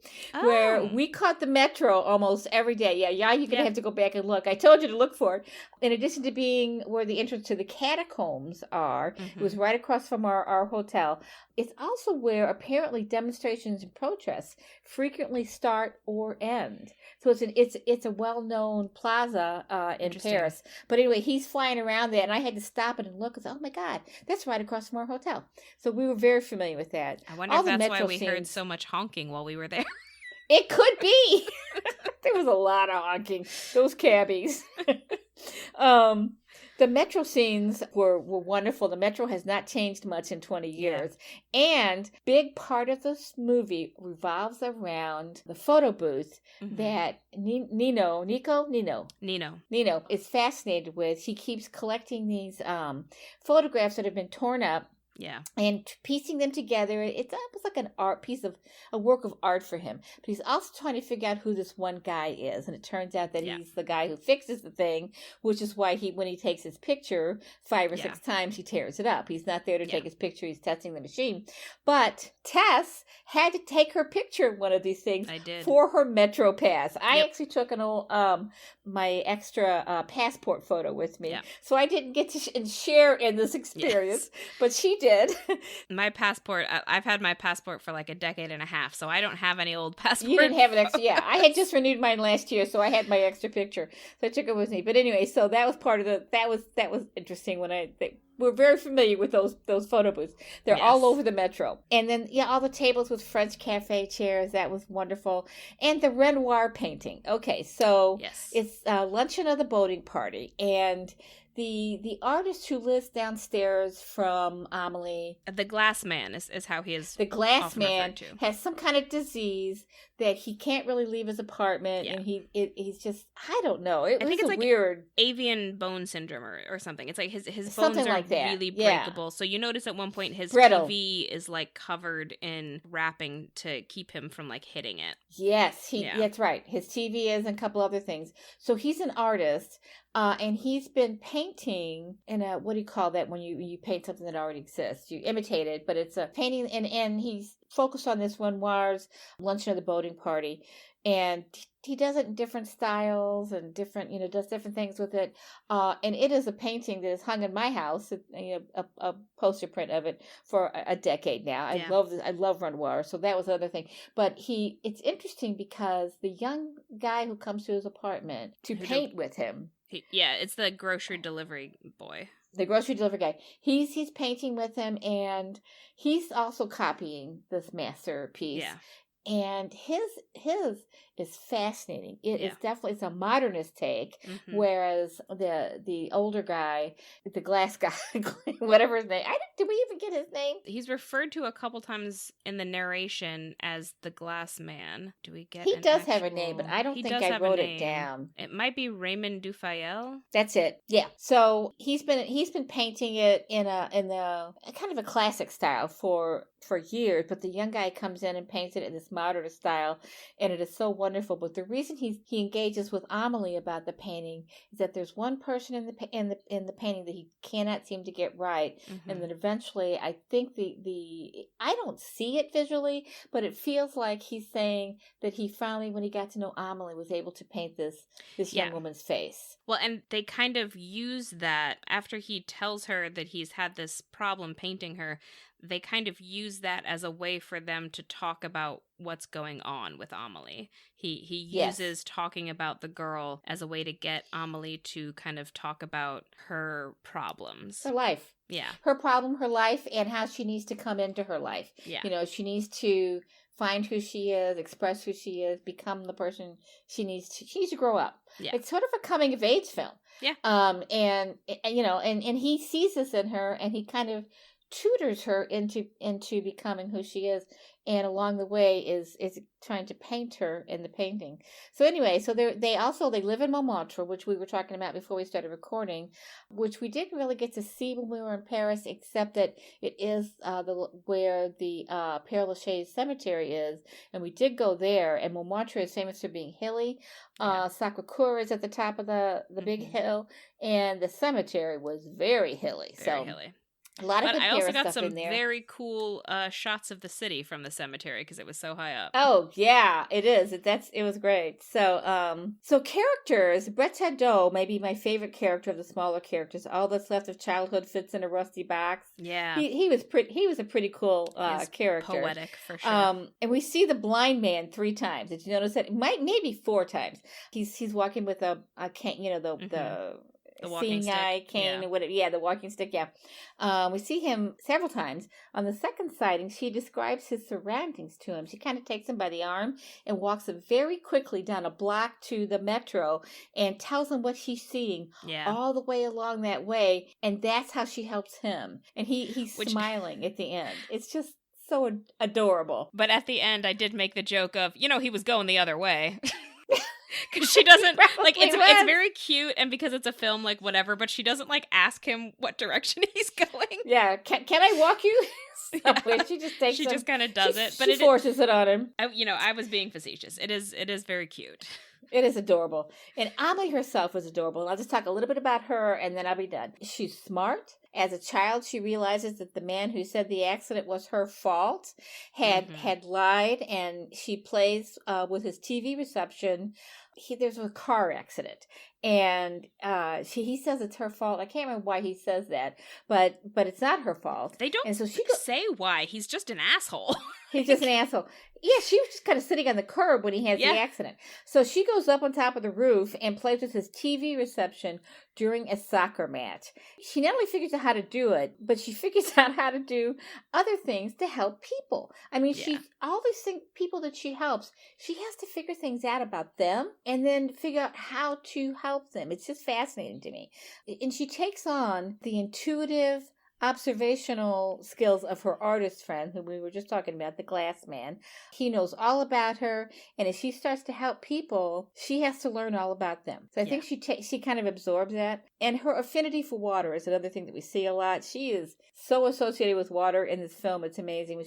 where we caught the metro almost every day. Yeah, you're going to have to go back and look. I told you to look for it. In addition to being where the entrance to the catacombs are, it was right across from our hotel. It's also where apparently demonstrations and protests frequently start or end. So it's a well-known plaza in Paris. But anyway, he's flying around there, and I had to stop it and look and say, oh my God, that's right across from our hotel. So we were very familiar with that. I wonder if that's why we heard so much honking while we were there. It could be. There was a lot of honking. Those cabbies. The metro scenes were wonderful. The metro has not changed much in 20 years. Yeah. And big part of this movie revolves around the photo booth that Nino is fascinated with. He keeps collecting these photographs that have been torn up. Yeah. And piecing them together, it's almost like a work of art for him. But he's also trying to figure out who this one guy is. And it turns out that he's the guy who fixes the thing, which is why when he takes his picture 5 or 6 times, he tears it up. He's not there to take his picture. He's testing the machine. But Tess had to take her picture of one of these things for her Metro Pass. I actually took an old, my extra passport photo with me. Yep. So I didn't get to share in this experience, but she did. My passport, I've had my passport for like a decade and a half, so I don't have any old passport. You didn't have an extra, I had just renewed mine last year, so I had my extra picture. So I took it with me. But anyway, so that was part of that was interesting when we're very familiar with those photo booths. They're all over the metro. And then, all the tables with French cafe chairs. That was wonderful. And the Renoir painting. Okay, so it's Luncheon of the Boating Party. And the artist who lives downstairs from Amelie. The glass man is how he is. The glass man has some kind of disease that he can't really leave his apartment, and he's just, I don't know. I think it's like weird avian bone syndrome or something. It's like his bones are like really breakable. So you notice at one point his TV is like covered in wrapping to keep him from like hitting it. Yes, that's right. His TV is and a couple other things. So he's an artist. And he's been painting in a, what do you call that when you paint something that already exists? You imitate it, but it's a painting, and he's focused on this Renoir's Luncheon of the Boating Party. And he does it in different styles and different, does different things with it. And it is a painting that is hung in my house, a poster print of it for a decade now. I love this. I love Renoir. So that was another thing. But it's interesting because the young guy who comes to his apartment to paint with him. It's the grocery delivery boy. The grocery delivery guy. He's painting with him, and he's also copying this masterpiece. Yeah. And his is fascinating. It is definitely, it's a modernist take, whereas the older guy, the glass guy, whatever his name, did we even get his name? He's referred to a couple times in the narration as the glass man. Do we get? He does have a name, but I don't think I wrote it down. It might be Raymond Dufayel. That's it. Yeah. So he's been painting it in a kind of a classic style for years, but the young guy comes in and paints it in this modernist style, and it is so wonderful. But the reason he engages with Amelie about the painting is that there's one person in the painting that he cannot seem to get right, and then eventually, I think the I don't see it visually, but it feels like he's saying that he finally, when he got to know Amelie, was able to paint this young woman's face. Well, and they kind of use that after he tells her that he's had this problem painting her. They kind of use that as a way for them to talk about what's going on with Amelie. He uses talking about the girl as a way to get Amelie to kind of talk about her problems. Her life. Yeah. Her problem, her life, and how she needs to come into her life. Yeah. You know, she needs to find who she is, express who she is, become the person she needs to grow up. Yeah. It's sort of a coming of age film. Yeah. And you know, and he sees this in her, and he kind of tutors her into becoming who she is, and along the way is trying to paint her in the painting. So anyway, so they live in Montmartre, which we were talking about before we started recording, which we didn't really get to see when we were in Paris, except that it is where the Père Lachaise cemetery is, and we did go there. And Montmartre is famous for being hilly. Sacré-Cœur is at the top of the big hill, and the cemetery was very hilly. Very hilly. A lot of good I also Paris got stuff some in there. very cool shots of the city from the cemetery because it was so high up. Oh yeah, it is. It was great. So characters. Brett Hadot may be my favorite character of the smaller characters. All that's left of childhood fits in a rusty box. Yeah, he was pretty. He was a pretty cool character. Poetic for sure. And we see the blind man 3 times. Did you notice that? Maybe 4 times. He's walking with a cane. You know the walking seeing eye cane, whatever. Yeah, the walking stick. Yeah, we see him several times. On the second sighting, she describes his surroundings to him. She kind of takes him by the arm and walks him very quickly down a block to the metro and tells him what she's seeing all the way along that way. And that's how she helps him. And he's smiling at the end. It's just so adorable. But at the end, I did make the joke of, he was going the other way. Because she doesn't, it's very cute, and because it's a film, whatever, but she doesn't, ask him what direction he's going. Yeah, can I walk you somewhere? She just takes She just kind of does it. But she forces it on him. I was being facetious. It is very cute. It is adorable. And Amelie herself was adorable. And I'll just talk a little bit about her, and then I'll be done. She's smart. As a child, she realizes that the man who said the accident was her fault had lied, and she plays with his TV reception. There's a car accident, and he says it's her fault. I can't remember why he says that, but it's not her fault. They don't say why. He's just an asshole. He's just an asshole. Yeah, she was just kind of sitting on the curb when he has the accident. So she goes up on top of the roof and plays with his TV reception during a soccer match. She not only figures out how to do it, but she figures out how to do other things to help people. I mean, all these people that she helps, she has to figure things out about them and then figure out how to help them. It's just fascinating to me. And she takes on the intuitive, observational skills of her artist friend, who we were just talking about, the glass man. He knows all about her, and as she starts to help people, she has to learn all about them. So I think she kind of absorbs that. And her affinity for water is another thing that we see a lot. She is so associated with water in this film. It's amazing.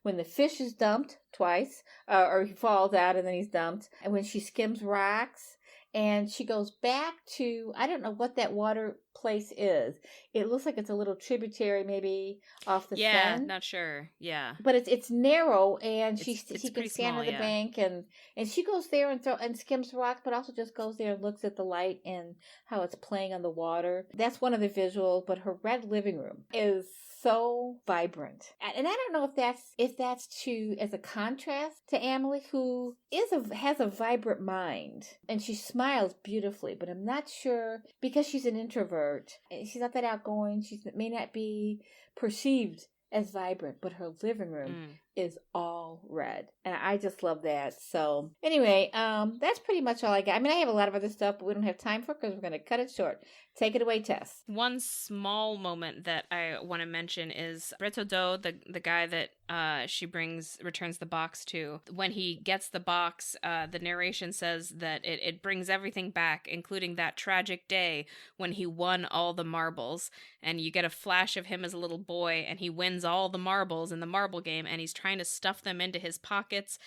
When the fish is dumped twice, or he falls out and then he's dumped, and when she skims rocks, and she goes back to, I don't know what that water place is. It looks like it's a little tributary maybe off the Seine. Seine. Not sure. Yeah. But it's narrow, and she can stand on the small, bank, and she goes there and skims rocks, but also just goes there and looks at the light and how it's playing on the water. That's one of the visuals, but her red living room is so vibrant. And I don't know if that's as a contrast to Amelie, who has a vibrant mind, and she smiles beautifully, but I'm not sure, because she's an introvert, she's not that outgoing, she may not be perceived as vibrant, but her living room is all red, and I just love that. So anyway, that's pretty much all I got. I mean, I have a lot of other stuff, but we don't have time for it because we're going to cut it short. Take it away, Tess. One small moment that I want to mention is Brett Hadot, the guy that she returns the box to. When he gets the box, the narration says that it brings everything back, including that tragic day when he won all the marbles. And you get a flash of him as a little boy, and he wins all the marbles in the marble game, and he's trying to stuff them into his pockets,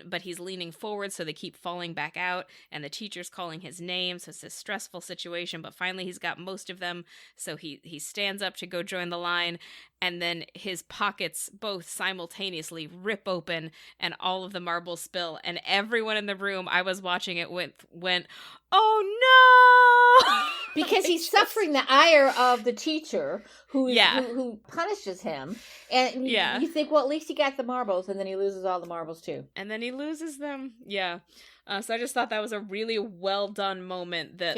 but he's leaning forward, so they keep falling back out, and the teacher's calling his name, so it's a stressful situation, but finally he's got most of them, so he stands up to go join the line, and then his pockets both simultaneously rip open, and all of the marbles spill, and everyone in the room I was watching it went, oh no! Because he's suffering the ire of the teacher who punishes him. And you think, well, at least he got the marbles, and then he loses all the marbles too. And then he loses them. Yeah. So I just thought that was a really well done moment that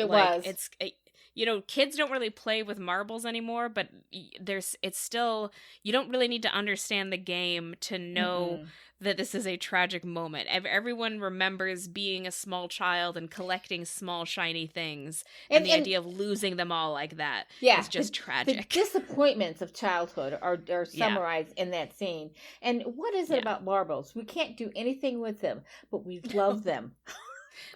kids don't really play with marbles anymore, but it's still, you don't really need to understand the game to know that this is a tragic moment. Everyone remembers being a small child and collecting small shiny things, and the idea of losing them all like that is just tragic. The disappointments of childhood are summarized in that scene. And what is it about marbles? We can't do anything with them, but we love them.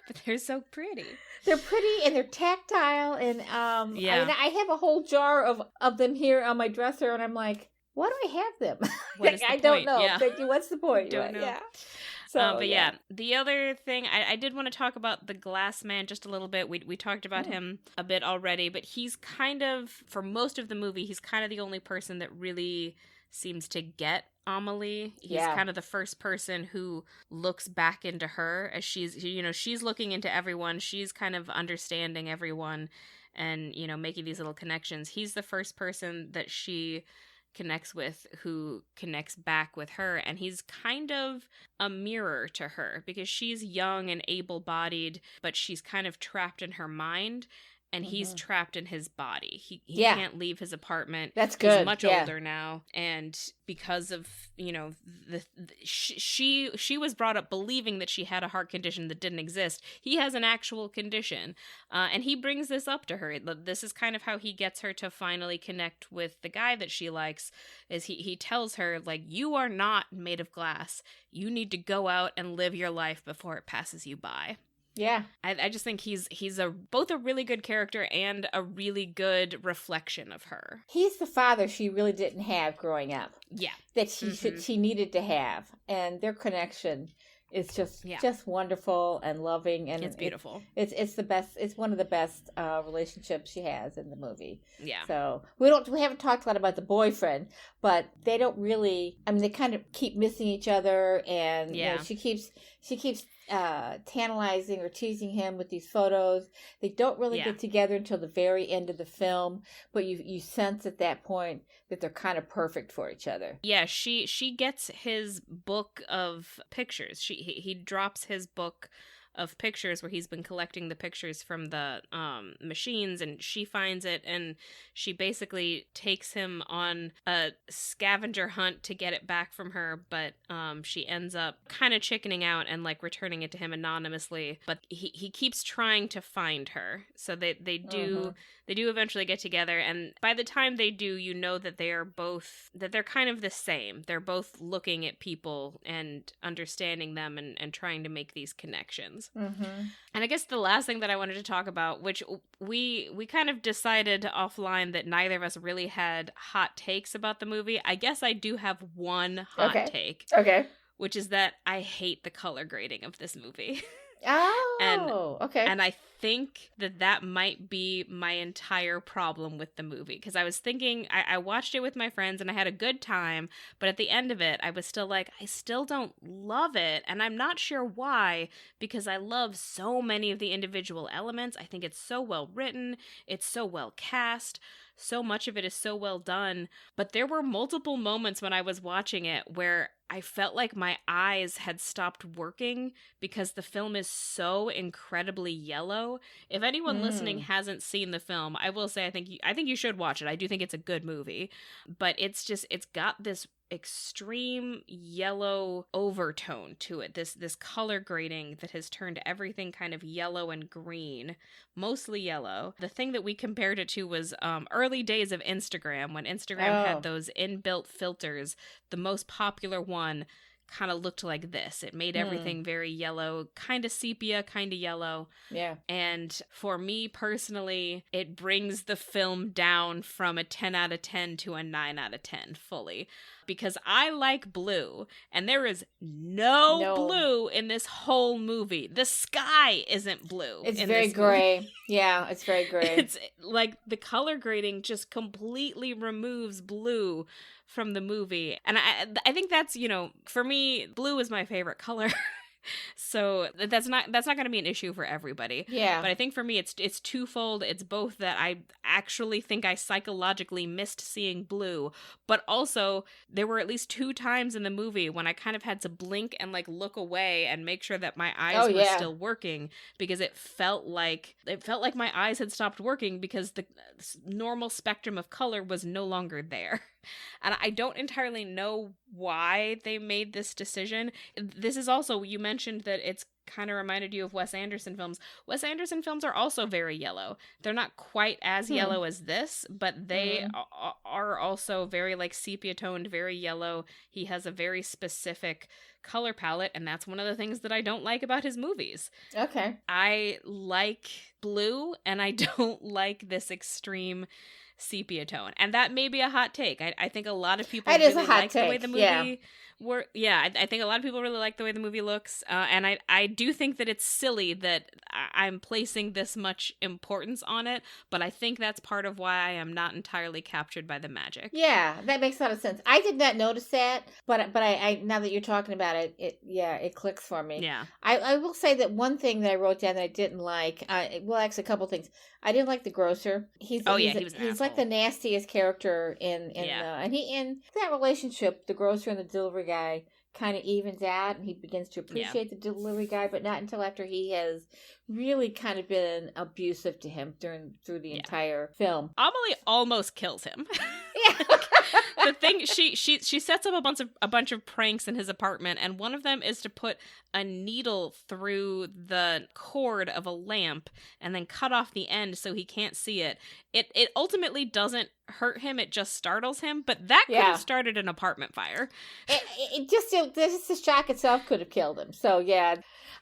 But they're so pretty. They're pretty and they're tactile, and I mean, I have a whole jar of them here on my dresser, and I'm like, why do I have them? I don't know. Yeah. What's the point? Don't know. Yeah. So, the other thing, I did want to talk about the glass man just a little bit. We talked about him a bit already, but he's kind of, for most of the movie, he's kind of the only person that really seems to get Amelie. He's kind of the first person who looks back into her as she's looking into everyone. She's kind of understanding everyone and, making these little connections. He's the first person that she connects with who connects back with her, and he's kind of a mirror to her because she's young and able-bodied, but she's kind of trapped in her mind, and he's trapped in his body. He can't leave his apartment. That's good. He's much older now, and because of she was brought up believing that she had a heart condition that didn't exist. He has an actual condition, and he brings this up to her. This is kind of how he gets her to finally connect with the guy that she likes. Is he tells her, like, you are not made of glass. You need to go out and live your life before it passes you by. Yeah. I just think he's both a really good character and a really good reflection of her. He's the father she really didn't have growing up. Yeah. That she needed to have. And their connection is just wonderful and loving, and it's beautiful. It's the best. It's one of the best relationships she has in the movie. Yeah. So we haven't talked a lot about the boyfriend, but they don't really. I mean, they kind of keep missing each other, and she keeps tantalizing or teasing him with these photos. They don't really get together until the very end of the film, but you sense at that point that they're kind of perfect for each other. Yeah, she gets his book of pictures. He drops his book of pictures where he's been collecting the pictures from the machines, and she finds it, and she basically takes him on a scavenger hunt to get it back from her, but she ends up kind of chickening out and like returning it to him anonymously, but he keeps trying to find her, so they do eventually get together, and by the time they do, you know that they're kind of the same. They're both looking at people and understanding them and trying to make these connections. And I guess the last thing that I wanted to talk about, which we kind of decided offline that neither of us really had hot takes about the movie. I guess I do have one hot take. Okay. Which is that I hate the color grading of this movie. Okay. And I think that might be my entire problem with the movie, because I was thinking, I watched it with my friends and I had a good time, but at the end of it, I was still like, I still don't love it, and I'm not sure why, because I love so many of the individual elements. I think it's so well written, it's so well cast, so much of it is so well done, but there were multiple moments when I was watching it where I felt like my eyes had stopped working because the film is so incredibly yellow. If anyone listening hasn't seen the film, I will say I think you should watch it. I do think it's a good movie, but it's got this extreme yellow overtone to it, this color grading that has turned everything kind of yellow and green, mostly yellow. The thing that we compared it to was early days of Instagram, when Instagram had those inbuilt filters. The most popular one kind of looked like this. It made everything very yellow, kind of sepia, kind of yellow. Yeah. And for me personally, it brings the film down from a 10 out of 10 to a 9 out of 10 fully. because I like blue, and there is no blue in this whole movie. The sky isn't blue. It's very gray. Yeah, it's very gray. It's like the color grading just completely removes blue from the movie. And I think that's, you know, for me, blue is my favorite color. So that's not going to be an issue for everybody. Yeah. But I think for me it's twofold. It's both that I actually think I psychologically missed seeing blue, but also there were at least 2 times in the movie when I kind of had to blink and like look away and make sure that my eyes were still working, because it felt like my eyes had stopped working because the normal spectrum of color was no longer there. And I don't entirely know why they made this decision. This is also, you mentioned that it's kind of reminded you of Wes Anderson films. Wes Anderson films are also very yellow. They're not quite as yellow as this, but they are also very like sepia toned, very yellow. He has a very specific color palette, and that's one of the things that I don't like about his movies. Okay. I like blue, and I don't like this extreme sepia tone, and that may be a hot take. I think a lot of people really like the way the movie I think a lot of people really like the way the movie looks, and I do think that it's silly that I'm placing this much importance on it, but I think that's part of why I am not entirely captured by the magic. Yeah, that makes a lot of sense. I did not notice that, but I now that you're talking about it, it clicks for me. Yeah. I will say that one thing that I wrote down that I didn't like, well, actually a couple things. I didn't like the grocer. He's like the nastiest character in that relationship, the grocer and the delivery guy kind of evens out, and he begins to appreciate the delivery guy, but not until after he has really kind of been abusive to him through the entire film. Amelie almost kills him. Yeah. The thing, she sets up a bunch of pranks in his apartment, and one of them is to put a needle through the cord of a lamp and then cut off the end so he can't see it. It ultimately doesn't hurt him, it just startles him, but that could have started an apartment fire. The shock itself could have killed him. So yeah.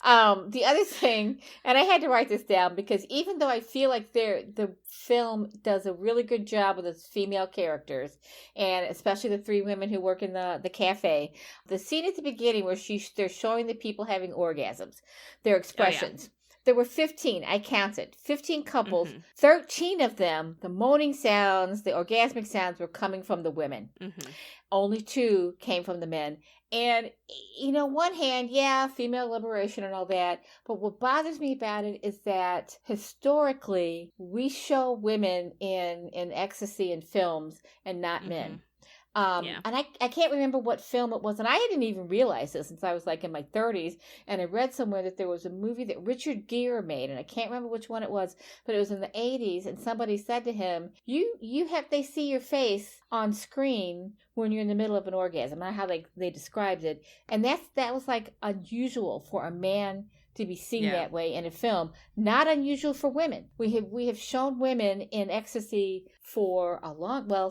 The other thing, and I had to write this down because even though I feel like the film does a really good job with its female characters, and especially the 3 women who work in the cafe, the scene at the beginning where they're showing the people having orgasms, their expressions. There were 15, I counted, 15 couples, 13 of them, the moaning sounds, the orgasmic sounds were coming from the women. Only 2 came from the men. And, you know, one hand, female liberation and all that. But what bothers me about it is that historically, we show women in ecstasy in films and not men. And I can't remember what film it was, and I didn't even realize this since I was like in my 30s, and I read somewhere that there was a movie that Richard Gere made, and I can't remember which one it was, but it was in the 80s, and somebody said to him, they see your face on screen when you're in the middle of an orgasm, not how they described it, and that was like unusual for a man to be seen that way in a film. Not unusual for women. We have shown women in ecstasy for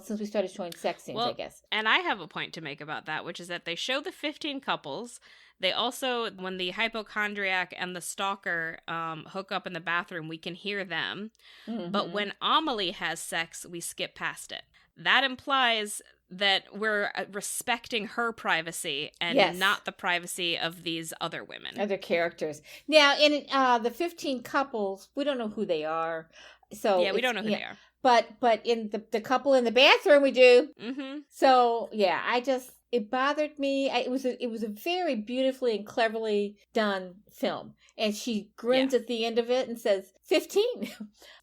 since we started showing sex scenes, I guess. And I have a point to make about that, which is that they show the 15 couples. They also, when the hypochondriac and the stalker hook up in the bathroom, we can hear them. But when Amelie has sex, we skip past it. That implies that we're respecting her privacy and not the privacy of these other women. Other characters. Now, in the 15 couples, we don't know who they are. So we don't know who they are. But in the couple in the bathroom, we do. So, it bothered me. It was a very beautifully and cleverly done film. And she grins at the end of it and says, 15.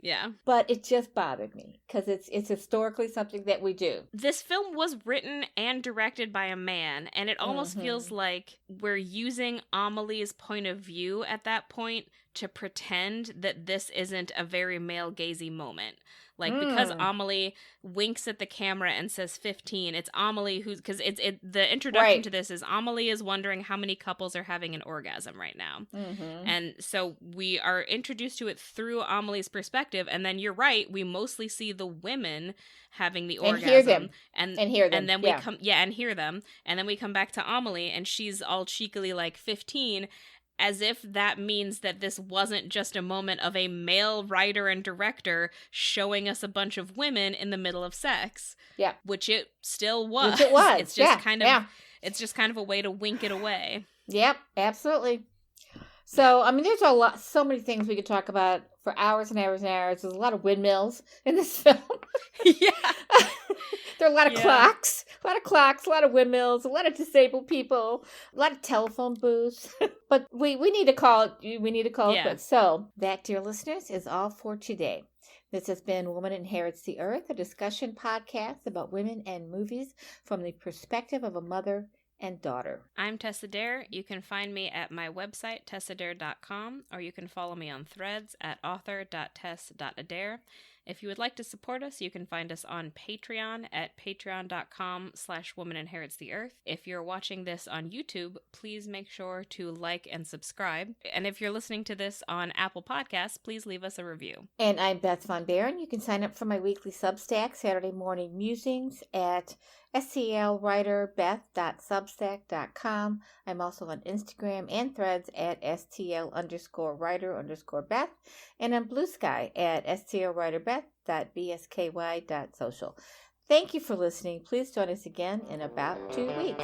Yeah. But it just bothered me because it's historically something that we do. This film was written and directed by a man, and it almost feels like we're using Amelie's point of view at that point to pretend that this isn't a very male-gazy moment. Like, because Amelie winks at the camera and says 15, it's Amelie because the introduction to this is Amelie is wondering how many couples are having an orgasm right now. And so we are introduced to it through Amelie's perspective, and then you're right, we mostly see the women having the orgasm. Hear them. And hear them. And then we hear them. And then we come back to Amelie, and she's all cheekily like 15. as if that means that this wasn't just a moment of a male writer and director showing us a bunch of women in the middle of sex. Yeah. Which it still was. Which it was. It's just yeah. It's just kind of a way to wink it away. Yep, absolutely. So, I mean, there's so many things we could talk about for hours and hours and hours. There's a lot of windmills in this film. Yeah. There are a lot of clocks, a lot of windmills, a lot of disabled people, a lot of telephone booths. But we need to call it. We need to call it quits. So that, dear listeners, is all for today. This has been Woman Inherits the Earth, a discussion podcast about women and movies from the perspective of a mother and daughter. I'm Tess Adair. You can find me at my website, tessadair.com, or you can follow me on Threads at author.tess.adair. If you would like to support us, you can find us on Patreon at patreon.com/womaninheritstheearth. If you're watching this on YouTube, please make sure to like and subscribe. And if you're listening to this on Apple Podcasts, please leave us a review. And I'm Beth Von Baron. You can sign up for my weekly Substack, Saturday Morning Musings, at stlwriterbeth.substack.com. I'm also on Instagram and Threads at stl_writer_Beth, and on Blue Sky at stlwriterbeth.bsky.social. Thank you for listening. Please join us again in about 2 weeks.